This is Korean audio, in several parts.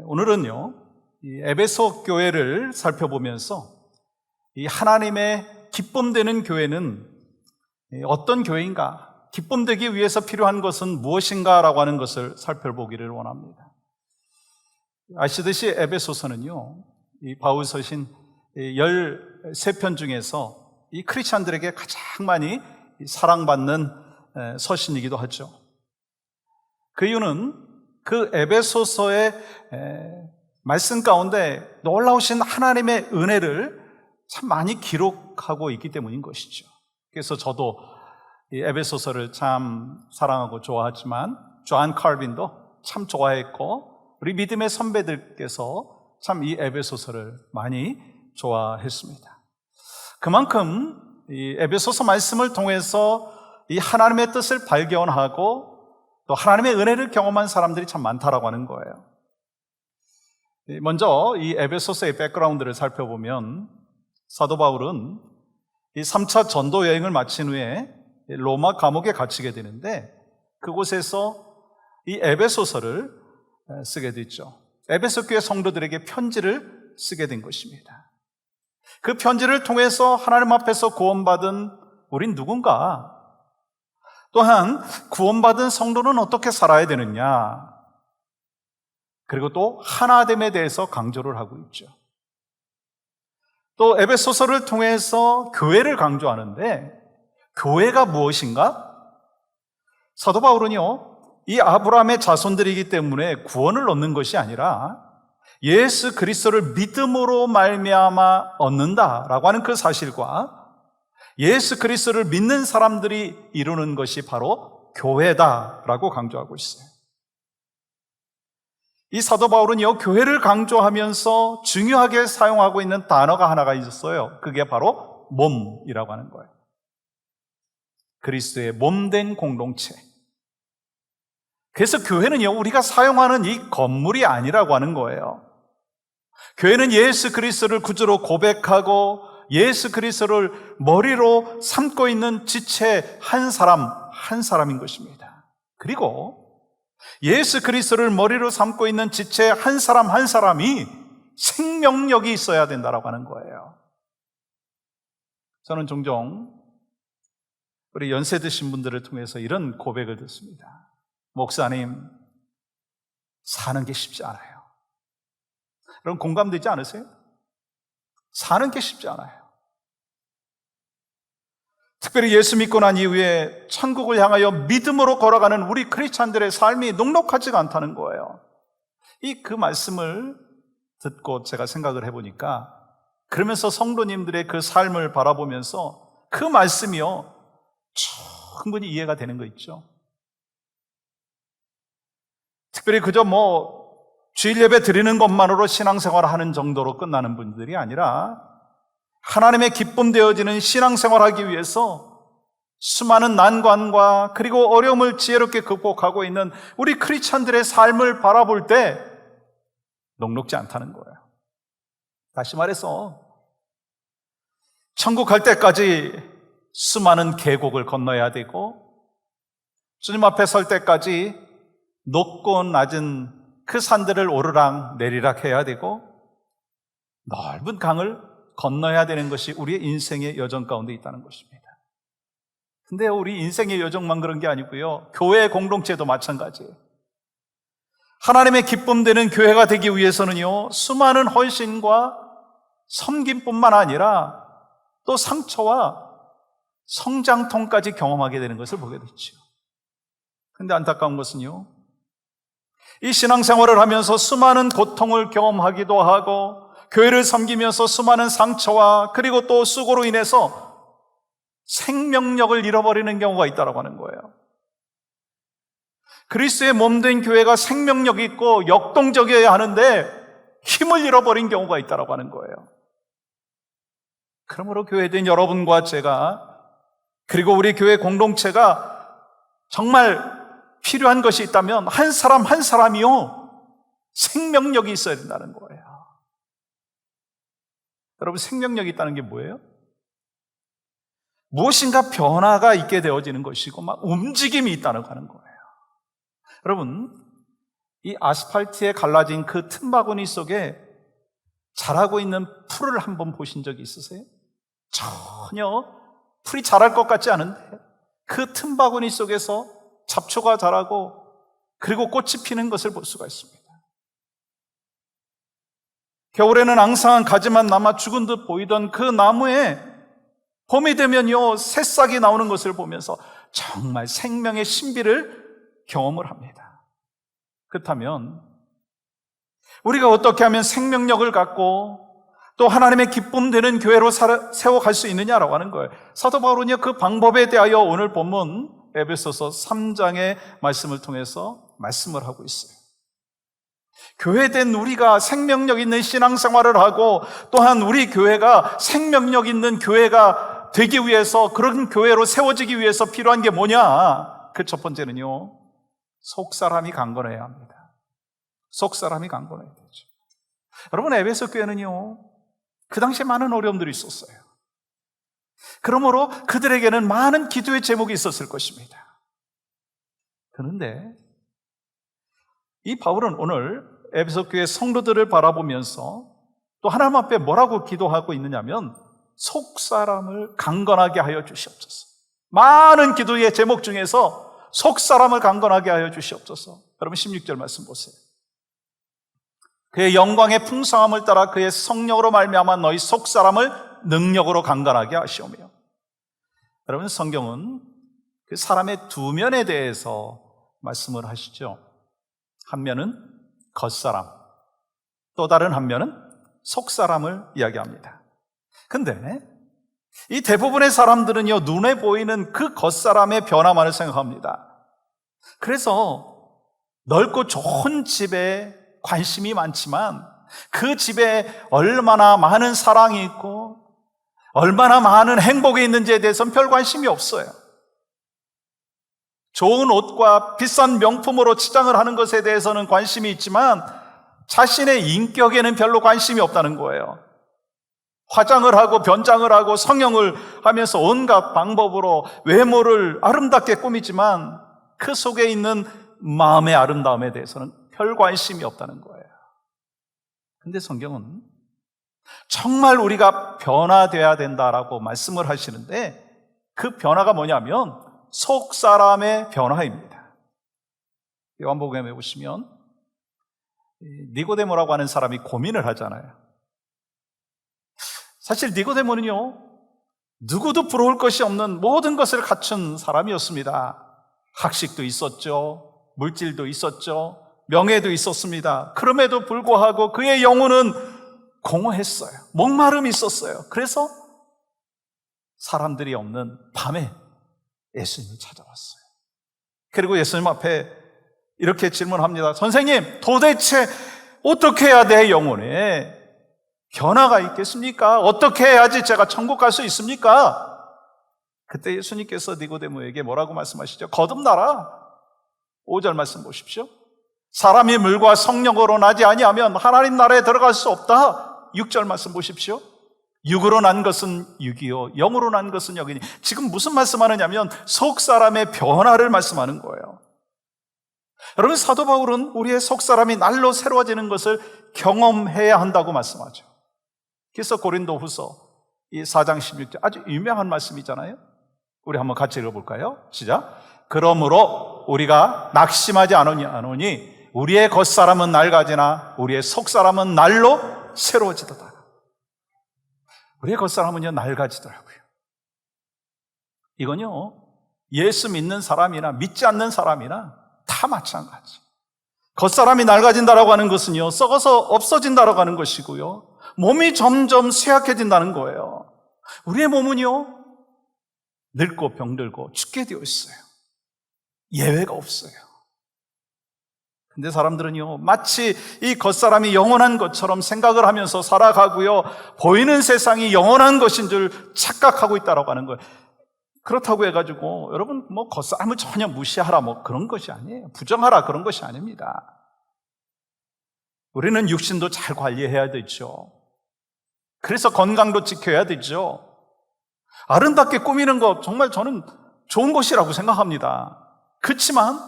오늘은요, 이 에베소 교회를 살펴보면서 이 하나님의 기쁨되는 교회는 어떤 교회인가, 기쁨되기 위해서 필요한 것은 무엇인가 라고 하는 것을 살펴보기를 원합니다. 아시듯이 에베소서는요, 이 바울 서신 13편 중에서 이 크리스찬들에게 가장 많이 사랑받는 서신이기도 하죠. 그 이유는 그 에베소서의 말씀 가운데 놀라우신 하나님의 은혜를 참 많이 기록하고 있기 때문인 것이죠. 그래서 저도 이 에베소서를 참 사랑하고 좋아하지만 존 칼빈도 참 좋아했고 우리 믿음의 선배들께서 참 이 에베소서를 많이 좋아했습니다. 그만큼 이 에베소서 말씀을 통해서 이 하나님의 뜻을 발견하고 또 하나님의 은혜를 경험한 사람들이 참 많다라고 하는 거예요. 먼저 이 에베소서의 백그라운드를 살펴보면 사도 바울은 이 3차 전도 여행을 마친 후에 로마 감옥에 갇히게 되는데 그곳에서 이 에베소서를 쓰게 됐죠. 에베소 교회 성도들에게 편지를 쓰게 된 것입니다. 그 편지를 통해서 하나님 앞에서 구원받은 우린 누군가, 또한 구원받은 성도는 어떻게 살아야 되느냐, 그리고 또 하나됨에 대해서 강조를 하고 있죠. 또 에베소서를 통해서 교회를 강조하는데 교회가 무엇인가? 사도 바울은요, 이 아브라함의 자손들이기 때문에 구원을 얻는 것이 아니라 예수 그리스도를 믿음으로 말미암아 얻는다라고 하는 그 사실과 예수 그리스도를 믿는 사람들이 이루는 것이 바로 교회다라고 강조하고 있어요. 이 사도 바울은요, 교회를 강조하면서 중요하게 사용하고 있는 단어가 하나가 있었어요. 그게 바로 몸이라고 하는 거예요. 그리스도의 몸된 공동체. 그래서 교회는요, 우리가 사용하는 이 건물이 아니라고 하는 거예요. 교회는 예수 그리스도를 구주로 고백하고 예수 그리스도를 머리로 삼고 있는 지체 한 사람 한 사람인 것입니다. 그리고 예수 그리스도를 머리로 삼고 있는 지체 한 사람 한 사람이 생명력이 있어야 된다라고 하는 거예요. 저는 종종 우리 연세 드신 분들을 통해서 이런 고백을 듣습니다. 목사님, 사는 게 쉽지 않아요. 여러분 공감되지 않으세요? 사는 게 쉽지 않아요. 특별히 예수 믿고 난 이후에 천국을 향하여 믿음으로 걸어가는 우리 크리스찬들의 삶이 녹록하지가 않다는 거예요. 그 말씀을 듣고 제가 생각을 해보니까, 그러면서 성도님들의 그 삶을 바라보면서 그 말씀이요, 충분히 이해가 되는 거 있죠. 특별히 그저 주일 예배 드리는 것만으로 신앙생활을 하는 정도로 끝나는 분들이 아니라 하나님의 기쁨 되어지는 신앙생활하기 위해서 수많은 난관과 그리고 어려움을 지혜롭게 극복하고 있는 우리 크리스찬들의 삶을 바라볼 때 녹록지 않다는 거예요. 다시 말해서 천국 갈 때까지 수많은 계곡을 건너야 되고 주님 앞에 설 때까지 높고 낮은 그 산들을 오르락 내리락 해야 되고 넓은 강을 건너야 되는 것이 우리의 인생의 여정 가운데 있다는 것입니다. 근데 우리 인생의 여정만 그런 게 아니고요, 교회 공동체도 마찬가지예요. 하나님의 기쁨 되는 교회가 되기 위해서는요, 수많은 헌신과 섬김뿐만 아니라 또 상처와 성장통까지 경험하게 되는 것을 보게 됐죠. 근데 안타까운 것은요, 이 신앙생활을 하면서 수많은 고통을 경험하기도 하고 교회를 섬기면서 수많은 상처와 그리고 또 수고로 인해서 생명력을 잃어버리는 경우가 있다고 하는 거예요. 그리스도의 몸된 교회가 생명력이 있고 역동적이어야 하는데 힘을 잃어버린 경우가 있다고 하는 거예요. 그러므로 교회된 여러분과 제가, 그리고 우리 교회 공동체가 정말 필요한 것이 있다면 한 사람 한 사람이요, 생명력이 있어야 된다는 거예요. 여러분, 생명력이 있다는 게 뭐예요? 무엇인가 변화가 있게 되어지는 것이고 막 움직임이 있다는 거예요. 여러분, 이 아스팔트에 갈라진 그 틈바구니 속에 자라고 있는 풀을 한번 보신 적이 있으세요? 전혀 풀이 자랄 것 같지 않은데 그 틈바구니 속에서 잡초가 자라고 그리고 꽃이 피는 것을 볼 수가 있습니다. 겨울에는 앙상한 가지만 남아 죽은 듯 보이던 그 나무에 봄이 되면요 새싹이 나오는 것을 보면서 정말 생명의 신비를 경험을 합니다. 그렇다면 우리가 어떻게 하면 생명력을 갖고 또 하나님의 기쁨 되는 교회로 세워갈 수 있느냐라고 하는 거예요. 사도 바울은요 그 방법에 대하여 오늘 본문 에베소서 3장의 말씀을 통해서 말씀을 하고 있어요. 교회된 우리가 생명력 있는 신앙생활을 하고 또한 우리 교회가 생명력 있는 교회가 되기 위해서 그런 교회로 세워지기 위해서 필요한 게 뭐냐? 그 첫 번째는요 속사람이 강건해야 합니다. 속사람이 강건해야 되죠. 여러분 에베소 교회는요 그 당시에 많은 어려움들이 있었어요. 그러므로 그들에게는 많은 기도의 제목이 있었을 것입니다. 그런데 이 바울은 오늘 에베소 교회 성도들을 바라보면서 또 하나님 앞에 뭐라고 기도하고 있느냐면 속사람을 강건하게 하여 주시옵소서. 많은 기도의 제목 중에서 속사람을 강건하게 하여 주시옵소서. 여러분 16절 말씀 보세요. 그의 영광의 풍성함을 따라 그의 성령으로 말미암아 너희 속사람을 능력으로 강건하게 하시오며. 여러분 성경은 그 사람의 두 면에 대해서 말씀을 하시죠. 한 면은 겉사람, 또 다른 한 면은 속사람을 이야기합니다. 근데 이 대부분의 사람들은요 눈에 보이는 그 겉사람의 변화만을 생각합니다. 그래서 넓고 좋은 집에 관심이 많지만 그 집에 얼마나 많은 사랑이 있고 얼마나 많은 행복이 있는지에 대해서는 별 관심이 없어요. 좋은 옷과 비싼 명품으로 치장을 하는 것에 대해서는 관심이 있지만 자신의 인격에는 별로 관심이 없다는 거예요. 화장을 하고 변장을 하고 성형을 하면서 온갖 방법으로 외모를 아름답게 꾸미지만 그 속에 있는 마음의 아름다움에 대해서는 별 관심이 없다는 거예요. 근데 성경은 정말 우리가 변화되어야 된다라고 말씀을 하시는데 그 변화가 뭐냐면 속 사람의 변화입니다. 요한복음에 보시면 니고데모라고 하는 사람이 고민을 하잖아요. 사실 니고데모는요 누구도 부러울 것이 없는 모든 것을 갖춘 사람이었습니다. 학식도 있었죠, 물질도 있었죠, 명예도 있었습니다. 그럼에도 불구하고 그의 영혼은 공허했어요. 목마름이 있었어요. 그래서 사람들이 없는 밤에 예수님을 찾아왔어요. 그리고 예수님 앞에 이렇게 질문합니다. 선생님, 도대체 어떻게 해야 내 영혼에 변화가 있겠습니까? 어떻게 해야지 제가 천국 갈 수 있습니까? 그때 예수님께서 니고데모에게 뭐라고 말씀하시죠? 거듭나라. 5절 말씀 보십시오. 사람이 물과 성령으로 나지 아니하면 하나님 나라에 들어갈 수 없다. 6절 말씀 보십시오. 육으로 난 것은 육이요 영으로 난 것은 영이니. 지금 무슨 말씀하느냐면 속 사람의 변화를 말씀하는 거예요. 여러분 사도 바울은 우리의 속 사람이 날로 새로워지는 것을 경험해야 한다고 말씀하죠. 그래서 고린도후서 이 4장 16절 아주 유명한 말씀이잖아요. 우리 한번 같이 읽어볼까요? 시작. 그러므로 우리가 낙심하지 않으니 우리의 겉사람은 낡아지나 우리의 속사람은 날로 새로워지도다. 우리의 겉사람은요 낡아지더라고요. 이건요 예수 믿는 사람이나 믿지 않는 사람이나 다 마찬가지. 겉사람이 낡아진다라고 하는 것은요 썩어서 없어진다라고 하는 것이고요 몸이 점점 쇠약해진다는 거예요. 우리의 몸은요 늙고 병들고 죽게 되어 있어요. 예외가 없어요. 근데 사람들은요 마치 이 겉사람이 영원한 것처럼 생각을 하면서 살아가고요 보이는 세상이 영원한 것인 줄 착각하고 있다라고 하는 거예요. 그렇다고 해가지고 여러분 뭐 겉사람을 전혀 무시하라 뭐 그런 것이 아니에요. 부정하라 그런 것이 아닙니다. 우리는 육신도 잘 관리해야 되죠. 그래서 건강도 지켜야 되죠. 아름답게 꾸미는 거 정말 저는 좋은 것이라고 생각합니다. 그렇지만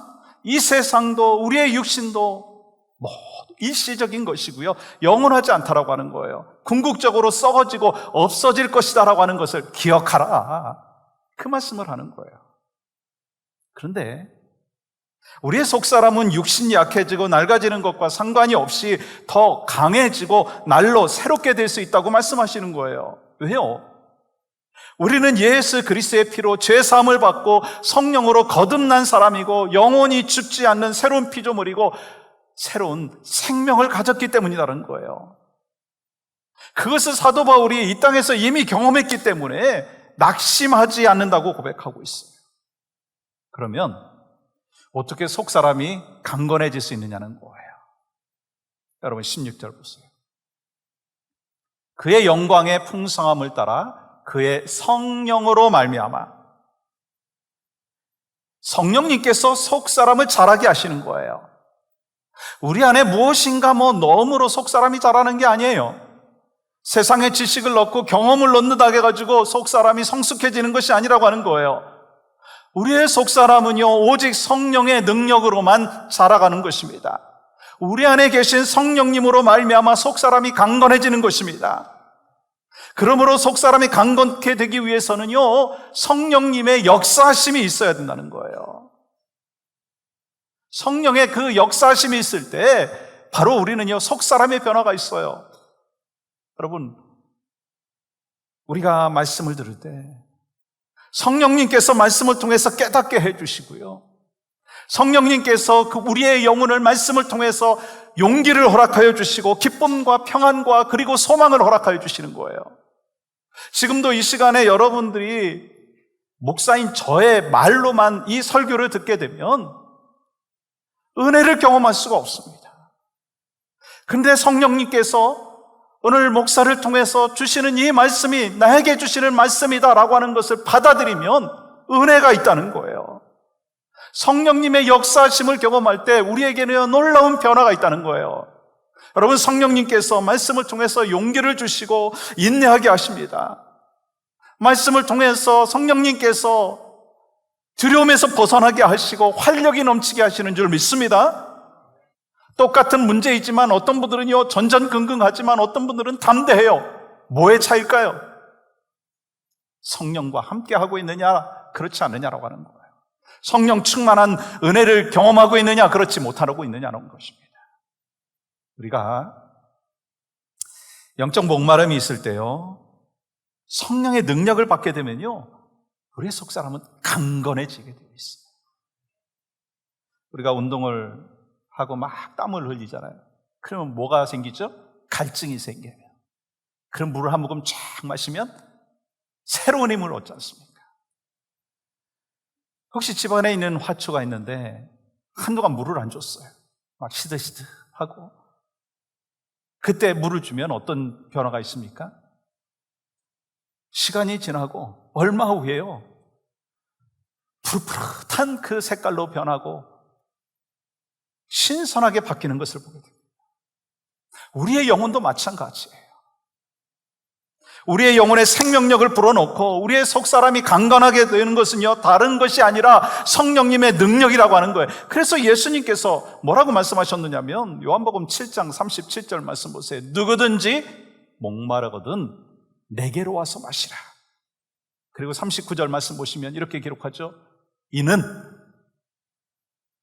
이 세상도 우리의 육신도 일시적인 것이고요, 영원하지 않다라고 하는 거예요. 궁극적으로 썩어지고 없어질 것이다라고 하는 것을 기억하라, 그 말씀을 하는 거예요. 그런데 우리의 속사람은 육신이 약해지고 낡아지는 것과 상관이 없이 더 강해지고 날로 새롭게 될 수 있다고 말씀하시는 거예요. 왜요? 우리는 예수 그리스도의 피로 죄 사함을 받고 성령으로 거듭난 사람이고 영원히 죽지 않는 새로운 피조물이고 새로운 생명을 가졌기 때문이라는 거예요. 그것을 사도 바울이 이 땅에서 이미 경험했기 때문에 낙심하지 않는다고 고백하고 있어요. 그러면 어떻게 속사람이 강건해질 수 있느냐는 거예요. 여러분 16절 보세요. 그의 영광의 풍성함을 따라 그의 성령으로 말미암아, 성령님께서 속사람을 자라게 하시는 거예요. 우리 안에 무엇인가 넣음으로 속사람이 자라는 게 아니에요. 세상의 지식을 넣고 경험을 넣는다 해가지고 속사람이 성숙해지는 것이 아니라고 하는 거예요. 우리의 속사람은요, 오직 성령의 능력으로만 자라가는 것입니다. 우리 안에 계신 성령님으로 말미암아 속사람이 강건해지는 것입니다. 그러므로 속사람이 강건케 되기 위해서는요, 성령님의 역사하심이 있어야 된다는 거예요. 성령의 그 역사하심이 있을 때 바로 우리는요, 속사람의 변화가 있어요. 여러분, 우리가 말씀을 들을 때 성령님께서 말씀을 통해서 깨닫게 해주시고요, 성령님께서 우리의 영혼을 말씀을 통해서 용기를 허락하여 주시고 기쁨과 평안과 그리고 소망을 허락하여 주시는 거예요. 지금도 이 시간에 여러분들이 목사인 저의 말로만 이 설교를 듣게 되면 은혜를 경험할 수가 없습니다. 근데 성령님께서 오늘 목사를 통해서 주시는 이 말씀이 나에게 주시는 말씀이다라고 하는 것을 받아들이면 은혜가 있다는 거예요. 성령님의 역사하심을 경험할 때 우리에게는 놀라운 변화가 있다는 거예요. 여러분, 성령님께서 말씀을 통해서 용기를 주시고 인내하게 하십니다. 말씀을 통해서 성령님께서 두려움에서 벗어나게 하시고 활력이 넘치게 하시는 줄 믿습니다. 똑같은 문제이지만 어떤 분들은요, 전전긍긍하지만 어떤 분들은 담대해요. 뭐의 차일까요? 성령과 함께 하고 있느냐, 그렇지 않느냐라고 하는 거예요. 성령 충만한 은혜를 경험하고 있느냐, 그렇지 못하고 있느냐는 것입니다. 우리가 영적 목마름이 있을 때요, 성령의 능력을 받게 되면요, 우리의 속사람은 강건해지게 되어 있어요. 우리가 운동을 하고 막 땀을 흘리잖아요. 그러면 뭐가 생기죠? 갈증이 생겨요. 그럼 물을 한 모금 쫙 마시면 새로운 힘을 얻지 않습니까? 혹시 집안에 있는 화초가 있는데 한동안 물을 안 줬어요. 막 시들시들하고, 그때 물을 주면 어떤 변화가 있습니까? 시간이 지나고 얼마 후에요, 푸릇푸릇한 그 색깔로 변하고 신선하게 바뀌는 것을 보게 됩니다. 우리의 영혼도 마찬가지예요. 우리의 영혼의 생명력을 불어넣고 우리의 속사람이 강건하게 되는 것은요, 다른 것이 아니라 성령님의 능력이라고 하는 거예요. 그래서 예수님께서 뭐라고 말씀하셨느냐면, 요한복음 7장 37절 말씀 보세요. 누구든지 목마르거든 내게로 와서 마시라. 그리고 39절 말씀 보시면 이렇게 기록하죠. 이는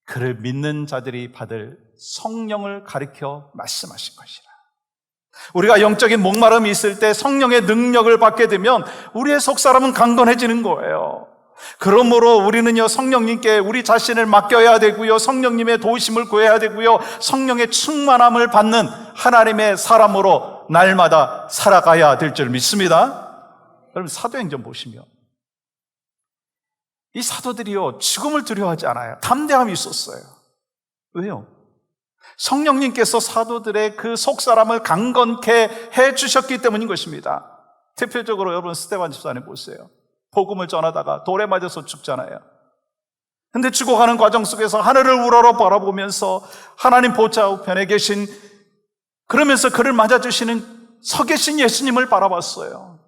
그를 믿는 자들이 받을 성령을 가리켜 말씀하신 것이라. 우리가 영적인 목마름이 있을 때 성령의 능력을 받게 되면 우리의 속사람은 강건해지는 거예요. 그러므로 우리는요, 성령님께 우리 자신을 맡겨야 되고요, 성령님의 도우심을 구해야 되고요, 성령의 충만함을 받는 하나님의 사람으로 날마다 살아가야 될 줄 믿습니다. 여러분, 사도행전 보시면 이 사도들이요, 죽음을 두려워하지 않아요. 담대함이 있었어요. 왜요? 성령님께서 사도들의 그 속사람을 강건케 해주셨기 때문인 것입니다. 대표적으로 여러분 스데반 집사님 보세요. 복음을 전하다가 돌에 맞아서 죽잖아요. 근데 죽어가는 과정 속에서 하늘을 우러러 바라보면서 하나님 보좌 우편에 계신, 그러면서 그를 맞아주시는 서 계신 예수님을 바라봤어요.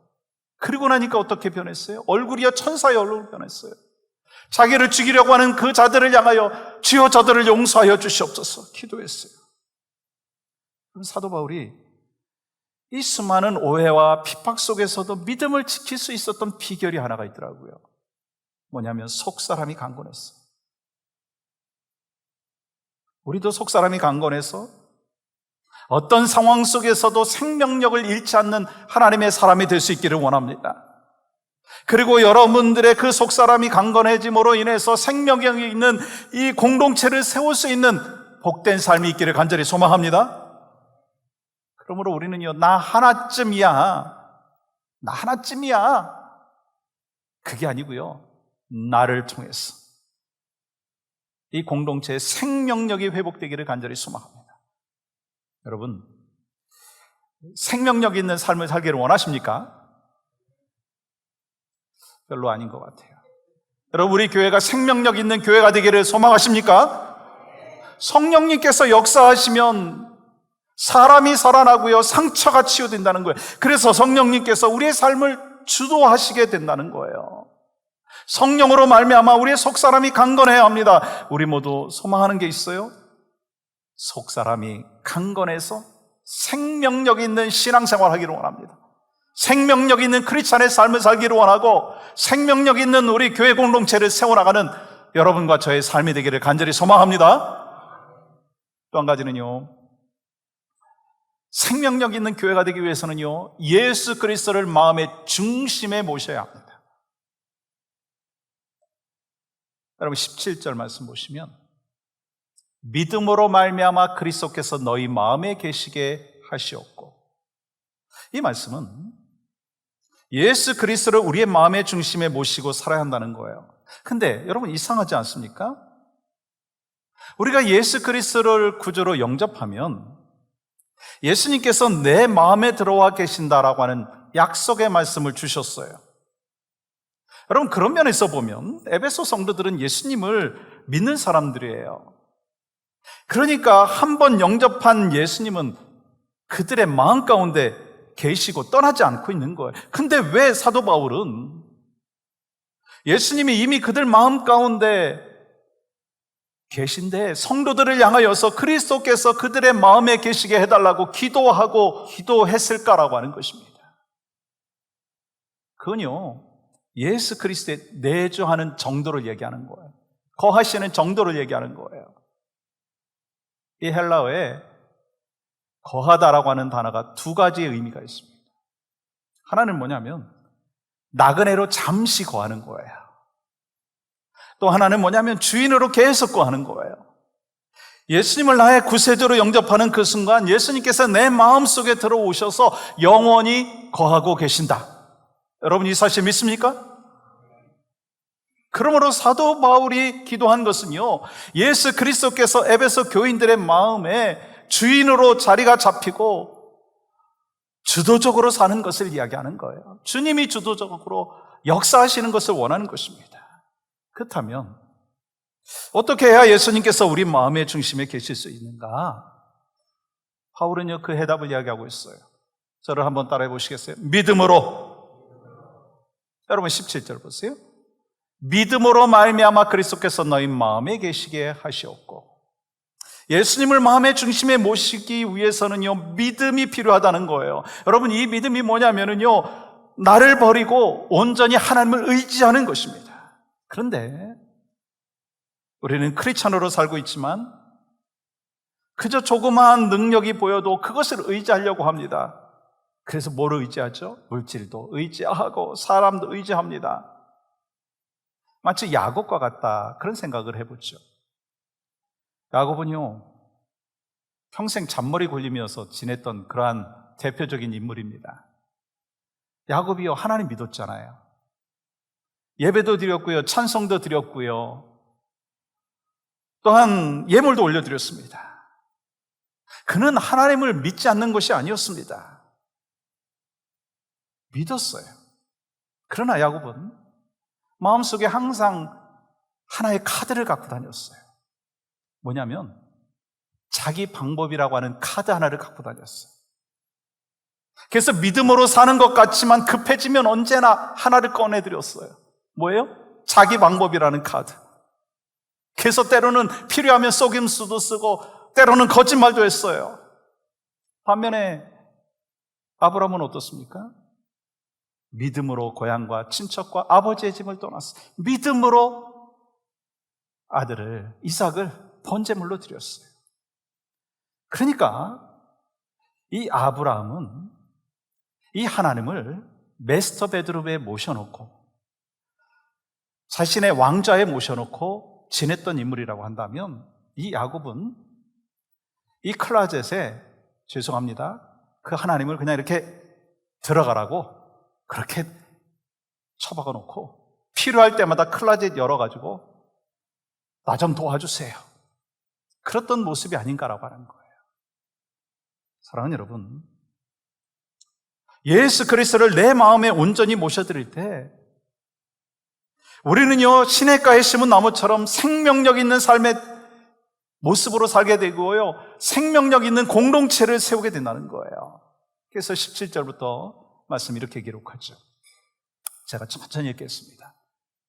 그리고 나니까 어떻게 변했어요? 얼굴이요, 천사의 얼굴로 변했어요. 자기를 죽이려고 하는 그 자들을 향하여 주여 저들을 용서하여 주시옵소서 기도했어요. 그럼 사도 바울이 이 수많은 오해와 핍박 속에서도 믿음을 지킬 수 있었던 비결이 하나가 있더라고요. 뭐냐면 속사람이 강건했어. 우리도 속사람이 강건해서 어떤 상황 속에서도 생명력을 잃지 않는 하나님의 사람이 될 수 있기를 원합니다. 그리고 여러분들의 그 속사람이 강건해짐으로 인해서 생명력이 있는 이 공동체를 세울 수 있는 복된 삶이 있기를 간절히 소망합니다. 그러므로 우리는요, 나 하나쯤이야. 그게 아니고요, 나를 통해서 이 공동체의 생명력이 회복되기를 간절히 소망합니다. 여러분, 생명력 있는 삶을 살기를 원하십니까? 별로 아닌 것 같아요. 여러분, 우리 교회가 생명력 있는 교회가 되기를 소망하십니까? 성령님께서 역사하시면 사람이 살아나고요, 상처가 치유된다는 거예요. 그래서 성령님께서 우리의 삶을 주도하시게 된다는 거예요. 성령으로 말미암아 우리의 속사람이 강건해야 합니다. 우리 모두 소망하는 게 있어요? 속사람이 강건해서 생명력 있는 신앙생활 하기를 원합니다. 생명력 있는 크리스찬의 삶을 살기를 원하고 생명력 있는 우리 교회 공동체를 세워나가는 여러분과 저의 삶이 되기를 간절히 소망합니다. 또 한 가지는요, 생명력 있는 교회가 되기 위해서는요, 예수 그리스도를 마음의 중심에 모셔야 합니다. 여러분 17절 말씀 보시면 믿음으로 말미암아 그리스도께서 너희 마음에 계시게 하시었고, 이 말씀은 예수 그리스도를 우리의 마음의 중심에 모시고 살아야 한다는 거예요. 근데 여러분 이상하지 않습니까? 우리가 예수 그리스도를 구주로 영접하면 예수님께서 내 마음에 들어와 계신다라고 하는 약속의 말씀을 주셨어요. 여러분 그런 면에서 보면 에베소 성도들은 예수님을 믿는 사람들이에요. 그러니까 한번 영접한 예수님은 그들의 마음 가운데 계시고 떠나지 않고 있는 거예요. 근데 왜 사도 바울은 예수님이 이미 그들 마음 가운데 계신데 성도들을 향하여서 그리스도께서 그들의 마음에 계시게 해달라고 기도했을까라고 하는 것입니다. 그건요, 예수 그리스도의 내주하는 정도를 얘기하는 거예요. 거하시는 정도를 얘기하는 거예요. 이 헬라어에 거하다라고 하는 단어가 두 가지의 의미가 있습니다. 하나는 뭐냐면 나그네로 잠시 거하는 거예요. 또 하나는 뭐냐면 주인으로 계속 거하는 거예요. 예수님을 나의 구세주로 영접하는 그 순간 예수님께서 내 마음속에 들어오셔서 영원히 거하고 계신다. 여러분 이 사실 믿습니까? 그러므로 사도 바울이 기도한 것은요, 예수 그리스도께서 에베소 교인들의 마음에 주인으로 자리가 잡히고 주도적으로 사는 것을 이야기하는 거예요. 주님이 주도적으로 역사하시는 것을 원하는 것입니다. 그렇다면 어떻게 해야 예수님께서 우리 마음의 중심에 계실 수 있는가? 바울은요 그 해답을 이야기하고 있어요. 저를 한번 따라해 보시겠어요? 믿음으로. 여러분 17절 보세요. 믿음으로 말미암아 그리스도께서 너희 마음에 계시게 하시었고, 예수님을 마음의 중심에 모시기 위해서는요 믿음이 필요하다는 거예요. 여러분 이 믿음이 뭐냐면요, 나를 버리고 온전히 하나님을 의지하는 것입니다. 그런데 우리는 크리스찬으로 살고 있지만 그저 조그마한 능력이 보여도 그것을 의지하려고 합니다. 그래서 뭐를 의지하죠? 물질도 의지하고 사람도 의지합니다. 마치 야곱과 같다, 그런 생각을 해보죠. 야곱은요 평생 잔머리 굴리면서 지냈던 그러한 대표적인 인물입니다. 야곱이요 하나님 믿었잖아요. 예배도 드렸고요, 찬송도 드렸고요, 또한 예물도 올려드렸습니다. 그는 하나님을 믿지 않는 것이 아니었습니다. 믿었어요. 그러나 야곱은 마음속에 항상 하나의 카드를 갖고 다녔어요. 뭐냐면 자기 방법이라고 하는 카드 하나를 갖고 다녔어요. 그래서 믿음으로 사는 것 같지만 급해지면 언제나 하나를 꺼내드렸어요. 뭐예요? 자기 방법이라는 카드. 그래서 때로는 필요하면 속임수도 쓰고 때로는 거짓말도 했어요. 반면에 아브라함은 어떻습니까? 믿음으로 고향과 친척과 아버지의 집을 떠났어요. 믿음으로 아들을, 이삭을 번제물로 드렸어요. 그러니까 이 아브라함은 이 하나님을 메스터 베드룸에 모셔놓고 자신의 왕좌에 모셔놓고 지냈던 인물이라고 한다면, 이 야곱은 이 클라젯에, 죄송합니다, 그 하나님을 그냥 이렇게 들어가라고 그렇게 처박아 놓고 필요할 때마다 클라젯 열어가지고 나 좀 도와주세요, 그랬던 모습이 아닌가라고 하는 거예요. 사랑하는 여러분, 예수 그리스도를 내 마음에 온전히 모셔드릴 때 우리는요, 시냇가에 심은 나무처럼 생명력 있는 삶의 모습으로 살게 되고요, 생명력 있는 공동체를 세우게 된다는 거예요. 그래서 17절부터 말씀 이렇게 기록하죠. 제가 천천히 읽겠습니다.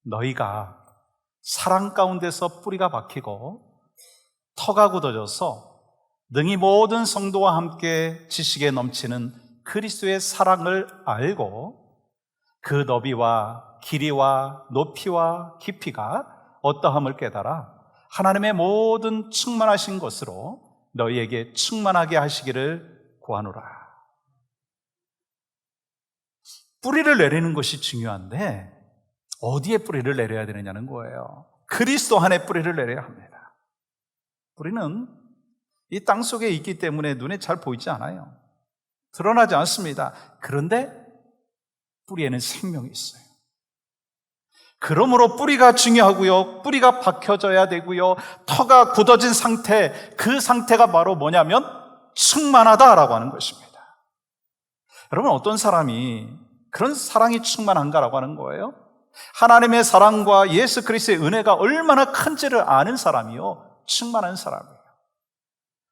너희가 사랑 가운데서 뿌리가 박히고 터가 굳어져서 능히 모든 성도와 함께 지식에 넘치는 그리스도의 사랑을 알고 그 너비와 길이와 높이와 깊이가 어떠함을 깨달아 하나님의 모든 충만하신 것으로 너희에게 충만하게 하시기를 구하노라. 뿌리를 내리는 것이 중요한데 어디에 뿌리를 내려야 되느냐는 거예요. 그리스도 안에 뿌리를 내려야 합니다. 뿌리는 이 땅 속에 있기 때문에 눈에 잘 보이지 않아요. 드러나지 않습니다. 그런데 뿌리에는 생명이 있어요. 그러므로 뿌리가 중요하고요, 뿌리가 박혀져야 되고요, 터가 굳어진 상태, 그 상태가 바로 뭐냐면 충만하다라고 하는 것입니다. 여러분, 어떤 사람이 그런 사랑이 충만한가라고 하는 거예요? 하나님의 사랑과 예수 그리스도의 은혜가 얼마나 큰지를 아는 사람이요, 충만한 사람이에요.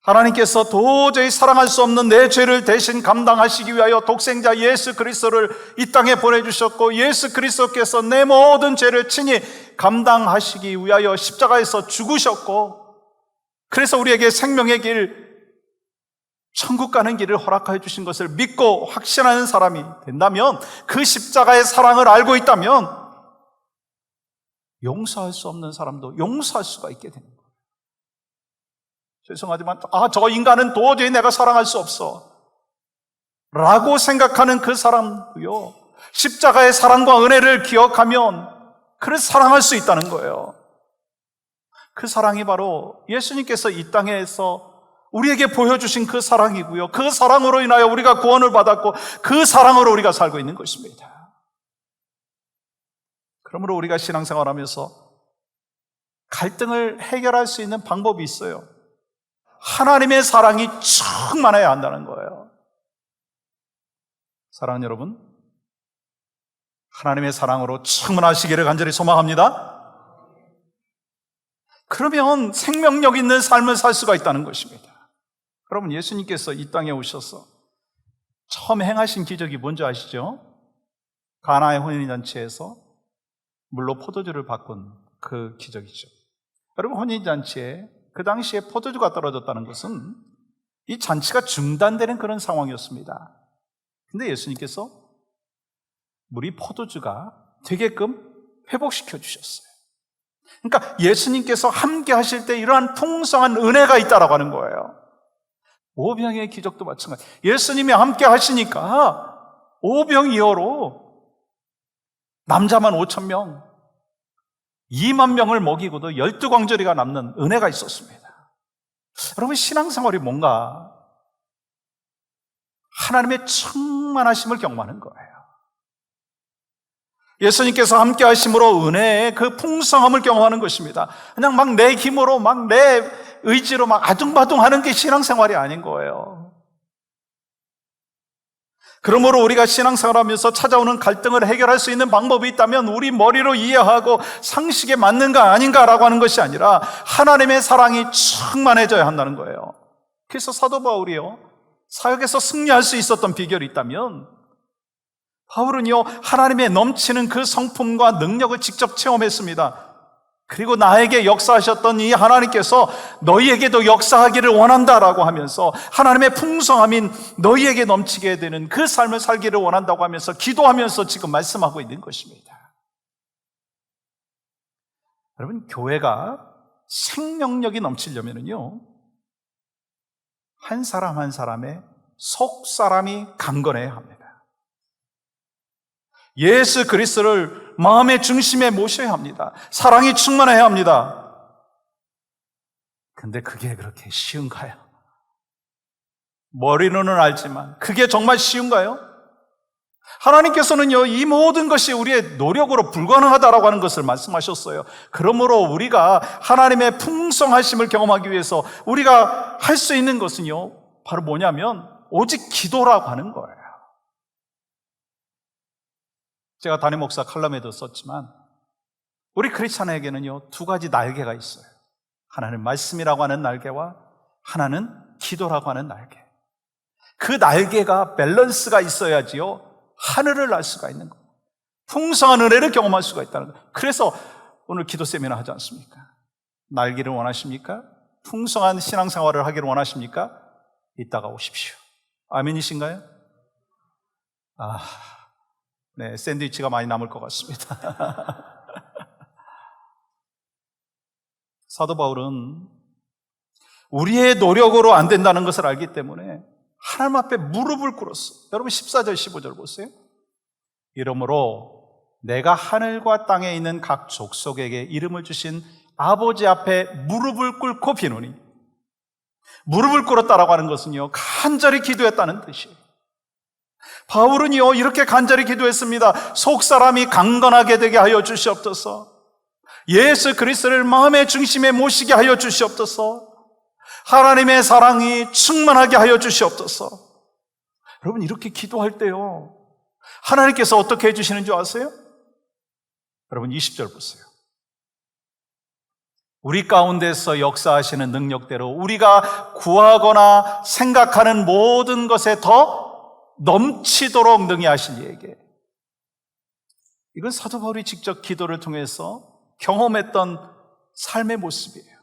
하나님께서 도저히 사랑할 수 없는 내 죄를 대신 감당하시기 위하여 독생자 예수 그리스도를 이 땅에 보내주셨고, 예수 그리스도께서 내 모든 죄를 친히 감당하시기 위하여 십자가에서 죽으셨고, 그래서 우리에게 생명의 길, 천국 가는 길을 허락해 주신 것을 믿고 확신하는 사람이 된다면, 그 십자가의 사랑을 알고 있다면 용서할 수 없는 사람도 용서할 수가 있게 됩니다. 죄송하지만 저 인간은 도저히 내가 사랑할 수 없어 라고 생각하는 그 사람도요, 십자가의 사랑과 은혜를 기억하면 그를 사랑할 수 있다는 거예요. 그 사랑이 바로 예수님께서 이 땅에서 우리에게 보여주신 그 사랑이고요, 그 사랑으로 인하여 우리가 구원을 받았고 그 사랑으로 우리가 살고 있는 것입니다. 그러므로 우리가 신앙생활하면서 갈등을 해결할 수 있는 방법이 있어요. 하나님의 사랑이 충만해야 한다는 거예요. 사랑하는 여러분, 하나님의 사랑으로 충만하시기를 간절히 소망합니다. 그러면 생명력 있는 삶을 살 수가 있다는 것입니다. 여러분, 예수님께서 이 땅에 오셔서 처음 행하신 기적이 뭔지 아시죠? 가나의 혼인잔치에서 물로 포도주를 바꾼 그 기적이죠. 여러분, 혼인잔치에 그 당시에 포도주가 떨어졌다는 것은 이 잔치가 중단되는 그런 상황이었습니다. 근데 예수님께서 물이 포도주가 되게끔 회복시켜 주셨어요. 그러니까 예수님께서 함께 하실 때 이러한 풍성한 은혜가 있다라고 하는 거예요. 오병이의 기적도 마찬가지. 예수님이 함께 하시니까 오병이어로 남자만 5,000명, 2만 명을 먹이고도 12광저리가 남는 은혜가 있었습니다. 여러분, 신앙생활이 뭔가 하나님의 충만하심을 경험하는 거예요. 예수님께서 함께 하심으로 은혜의 그 풍성함을 경험하는 것입니다. 그냥 막 내 힘으로, 막 내 의지로 막 아둥바둥 하는 게 신앙생활이 아닌 거예요. 그러므로 우리가 신앙생활하면서 찾아오는 갈등을 해결할 수 있는 방법이 있다면 우리 머리로 이해하고 상식에 맞는가 아닌가라고 하는 것이 아니라 하나님의 사랑이 충만해져야 한다는 거예요. 그래서 사도 바울이요, 사역에서 승리할 수 있었던 비결이 있다면 바울은요, 하나님의 넘치는 그 성품과 능력을 직접 체험했습니다. 그리고 나에게 역사하셨던 이 하나님께서 너희에게도 역사하기를 원한다라고 하면서 하나님의 풍성함인 너희에게 넘치게 되는 그 삶을 살기를 원한다고 하면서 기도하면서 지금 말씀하고 있는 것입니다. 여러분, 교회가 생명력이 넘치려면요, 한 사람 한 사람의 속 사람이 강건해야 합니다. 예수 그리스도를 마음의 중심에 모셔야 합니다. 사랑이 충만해야 합니다. 근데 그게 그렇게 쉬운가요? 머리로는 알지만 그게 정말 쉬운가요? 하나님께서는요, 이 모든 것이 우리의 노력으로 불가능하다라고 하는 것을 말씀하셨어요. 그러므로 우리가 하나님의 풍성하심을 경험하기 위해서 우리가 할 수 있는 것은요, 바로 뭐냐면 오직 기도라고 하는 거예요. 제가 담임 목사 칼럼에도 썼지만 우리 크리스찬에게는요, 두 가지 날개가 있어요. 하나는 말씀이라고 하는 날개와 하나는 기도라고 하는 날개. 그 날개가 밸런스가 있어야지요, 하늘을 날 수가 있는 거예요. 풍성한 은혜를 경험할 수가 있다는 거예요. 그래서 오늘 기도 세미나 하지 않습니까? 날기를 원하십니까? 풍성한 신앙생활을 하기를 원하십니까? 이따가 오십시오. 아멘이신가요? 네, 샌드위치가 많이 남을 것 같습니다. 사도 바울은 우리의 노력으로 안 된다는 것을 알기 때문에 하나님 앞에 무릎을 꿇었어요. 여러분 14절 15절 보세요. 이러므로 내가 하늘과 땅에 있는 각 족속에게 이름을 주신 아버지 앞에 무릎을 꿇고 비노니, 무릎을 꿇었다라고 하는 것은요, 간절히 기도했다는 뜻이에요. 바울은요, 이렇게 간절히 기도했습니다. 속사람이 강건하게 되게 하여 주시옵소서. 예수 그리스도를 마음의 중심에 모시게 하여 주시옵소서. 하나님의 사랑이 충만하게 하여 주시옵소서. 여러분, 이렇게 기도할 때요, 하나님께서 어떻게 해주시는 줄 아세요? 여러분 20절 보세요. 우리 가운데서 역사하시는 능력대로 우리가 구하거나 생각하는 모든 것에 더 넘치도록 능히 하실 이에게. 이건 사도 바울이 직접 기도를 통해서 경험했던 삶의 모습이에요.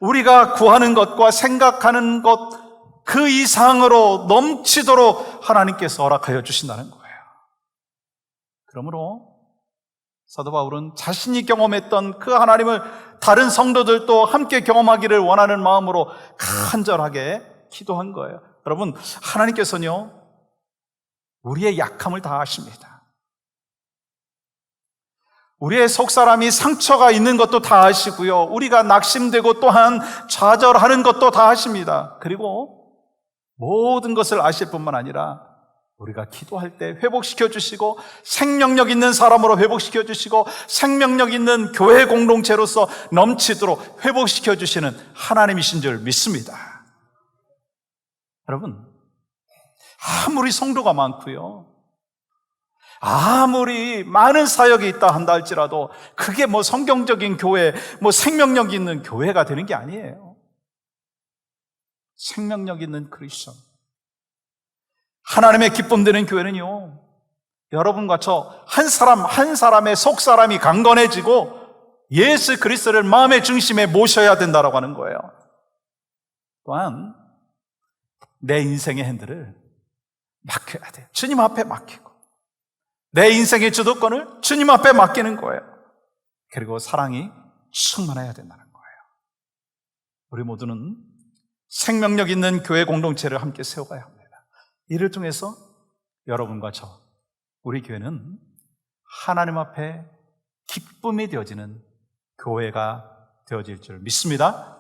우리가 구하는 것과 생각하는 것 그 이상으로 넘치도록 하나님께서 허락하여 주신다는 거예요. 그러므로 사도 바울은 자신이 경험했던 그 하나님을 다른 성도들도 함께 경험하기를 원하는 마음으로 간절하게 기도한 거예요. 여러분, 하나님께서는요, 우리의 약함을 다 아십니다. 우리의 속사람이 상처가 있는 것도 다 아시고요, 우리가 낙심되고 또한 좌절하는 것도 다 아십니다. 그리고 모든 것을 아실 뿐만 아니라 우리가 기도할 때 회복시켜 주시고 생명력 있는 사람으로 회복시켜 주시고 생명력 있는 교회 공동체로서 넘치도록 회복시켜 주시는 하나님이신 줄 믿습니다. 여러분, 아무리 성도가 많고요, 아무리 많은 사역이 있다 한다 할지라도 그게 뭐 성경적인 교회, 뭐 생명력 있는 교회가 되는 게 아니에요. 생명력 있는 크리스천, 하나님의 기쁨 되는 교회는요, 여러분과 저 한 사람 한 사람의 속 사람이 강건해지고 예수 그리스도를 마음의 중심에 모셔야 된다라고 하는 거예요. 또한 내 인생의 핸들을 맡겨야 돼요. 주님 앞에 맡기고 내 인생의 주도권을 주님 앞에 맡기는 거예요. 그리고 사랑이 충만해야 된다는 거예요. 우리 모두는 생명력 있는 교회 공동체를 함께 세워가야 합니다. 이를 통해서 여러분과 저, 우리 교회는 하나님 앞에 기쁨이 되어지는 교회가 되어질 줄 믿습니다.